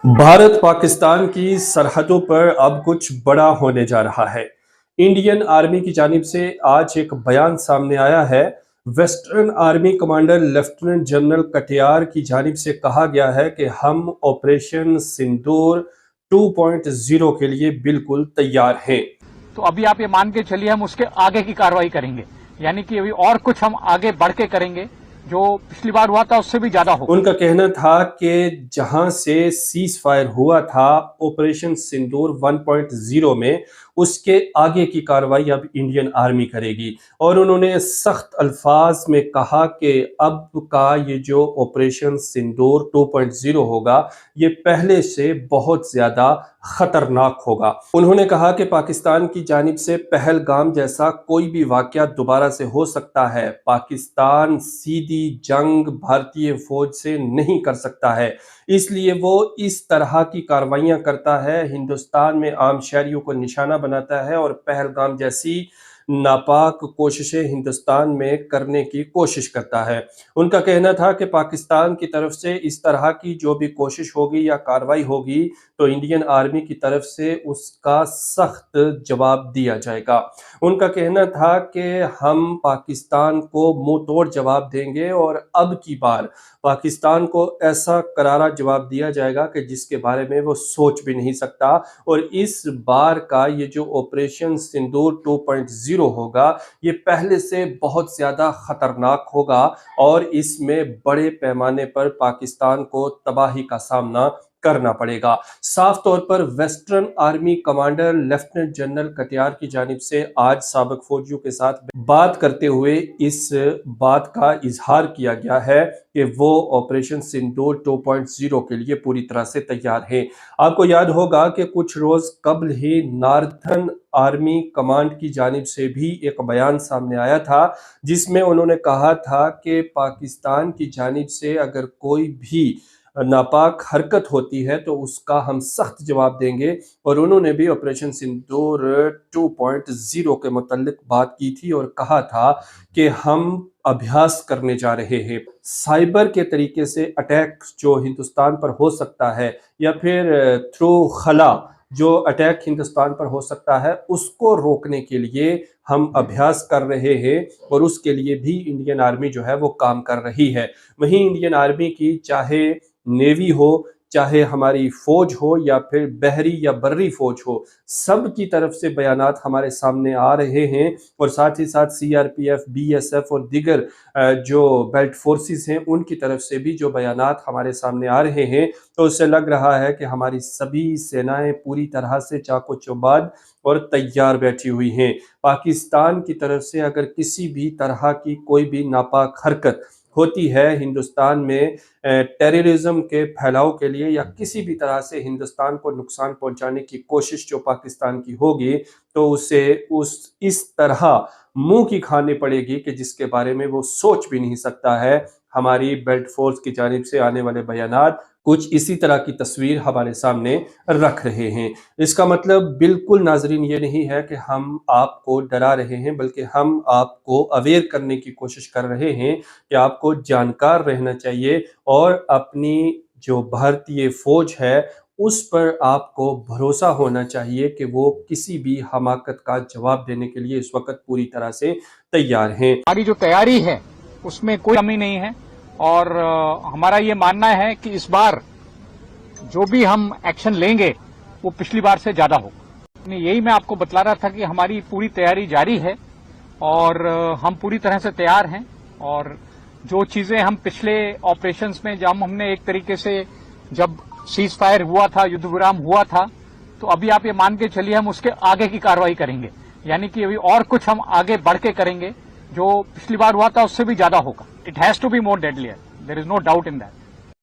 भारत पाकिस्तान की सरहदों पर अब कुछ बड़ा होने जा रहा है। इंडियन आर्मी की जानिब से आज एक बयान सामने आया है। Western army commander lieutenant general Katiyar की जानिब से कहा गया है कि हम ऑपरेशन सिंदूर 2.0 के लिए बिल्कुल तैयार हैं। तो अभी आप ये मान के चलिए हम उसके आगे की कार्रवाई करेंगे, यानी कि अभी और कुछ हम आगे बढ़ के करेंगे, जो पिछली बार हुआ था उससे भी ज्यादा होगा। उनका कहना था कि जहां से सीज फायर हुआ था ऑपरेशन सिंदूर 1.0 में, उसके आगे की कार्रवाई अब इंडियन आर्मी करेगी। और उन्होंने सख्त अल्फाज में कहा कि अब का ये जो ऑपरेशन सिंदूर 2.0 होगा, ये पहले से बहुत ज्यादा खतरनाक होगा। उन्होंने कहा कि पाकिस्तान की जानिब से पहलगाम जैसा कोई भी वाकया दोबारा से हो सकता है। पाकिस्तान सीधी जंग भारतीय फौज से नहीं कर सकता है, इसलिए वो इस तरह की कार्रवाइयां करता है, हिंदुस्तान में आम शहरियों को निशाना बनाता है और पहलगाम जैसी नापाक कोशिशें हिंदुस्तान में करने की कोशिश करता है। उनका कहना था कि पाकिस्तान की तरफ से इस तरह की जो भी कोशिश होगी या कार्रवाई होगी, तो इंडियन आर्मी की तरफ से उसका सख्त जवाब दिया जाएगा। उनका कहना था कि हम पाकिस्तान को मुंह तोड़ जवाब देंगे और अब की बार पाकिस्तान को ऐसा करारा जवाब दिया जाएगा कि जिसके बारे में वो सोच भी नहीं सकता। और इस बार का ये जो ऑपरेशन सिंदूर 2.0 होगा, ये पहले से बहुत ज़्यादा खतरनाक होगा और इसमें बड़े पैमाने पर पाकिस्तान को तबाही का सामना करना पड़ेगा। साफ तौर पर western army commander lieutenant general Katiyar की जानिब से आज साबिक फौजियों के साथ बात करते हुए इस बात का इजहार किया गया है कि वो ऑपरेशन सिंदूर 2.0 के लिए पूरी तरह से तैयार हैं। आपको याद होगा कि कुछ रोज कबल ही नॉर्दर्न आर्मी कमांड की जानिब से भी एक बयान सामने आया था, जिसमें उन्होंने कहा था कि पाकिस्तान की जानिब से अगर कोई भी नापाक हरकत होती है तो उसका हम सख्त जवाब देंगे। और उन्होंने भी ऑपरेशन सिंदूर 2.0 के मुतल्लिक बात की थी और कहा था कि हम अभ्यास करने जा रहे हैं। साइबर के तरीके से अटैक जो हिंदुस्तान पर हो सकता है, या फिर थ्रू खला जो अटैक हिंदुस्तान पर हो सकता है, उसको रोकने के लिए हम अभ्यास कर रहे हैं और उसके लिए भी इंडियन आर्मी जो है वो काम कर रही है। वहीं इंडियन आर्मी की चाहे नेवी हो, चाहे हमारी फौज हो, या फिर बहरी या बर्री फौज हो, सब की तरफ से बयानात हमारे सामने आ रहे हैं। और साथ ही साथ सीआरपीएफ, बीएसएफ और दीगर जो बेल्ट फोर्सेस हैं, उनकी तरफ से भी जो बयानात हमारे सामने आ रहे हैं, तो उससे लग रहा है कि हमारी सभी सेनाएं पूरी तरह से चाको चौबंद और तैयार बैठी हुई हैं। पाकिस्तान की तरफ से अगर किसी भी तरह की कोई भी नापाक हरकत होती है हिंदुस्तान में टेररिज्म के फैलाव के लिए, या किसी भी तरह से हिंदुस्तान को नुकसान पहुंचाने की कोशिश जो पाकिस्तान की होगी, तो उसे इस तरह मुंह की खानी पड़ेगी कि जिसके बारे में वो सोच भी नहीं सकता है। हमारी बेल्ट फोर्स की जानिब से आने वाले बयानात कुछ इसी तरह की तस्वीर हमारे सामने रख रहे हैं। इसका मतलब बिल्कुल नाजरीन ये नहीं है कि हम आपको डरा रहे हैं, बल्कि हम आपको अवेयर करने की कोशिश कर रहे हैं कि आपको जानकार रहना चाहिए और अपनी जो भारतीय फौज है उस पर आपको भरोसा होना चाहिए कि वो किसी भी हमाकत का जवाब देने के लिए इस वक्त पूरी तरह से तैयार हैं। हमारी जो तैयारी है उसमें कोई कमी नहीं है और हमारा ये मानना है कि इस बार जो भी हम एक्शन लेंगे वो पिछली बार से ज्यादा होगा। यही मैं आपको बतला रहा था कि हमारी पूरी तैयारी जारी है और हम पूरी तरह से तैयार हैं। और जो चीजें हम पिछले ऑपरेशंस में जब हमने एक तरीके से जब सीज फायर हुआ था, युद्ध विराम हुआ था, तो अभी आप ये मान के चलिए हम उसके आगे की कार्रवाई करेंगे, यानी कि अभी और कुछ हम आगे बढ़ के करेंगे, जो पिछली बार हुआ था उससे भी ज्यादा होगा। It has to be more deadlier, there is no doubt in that.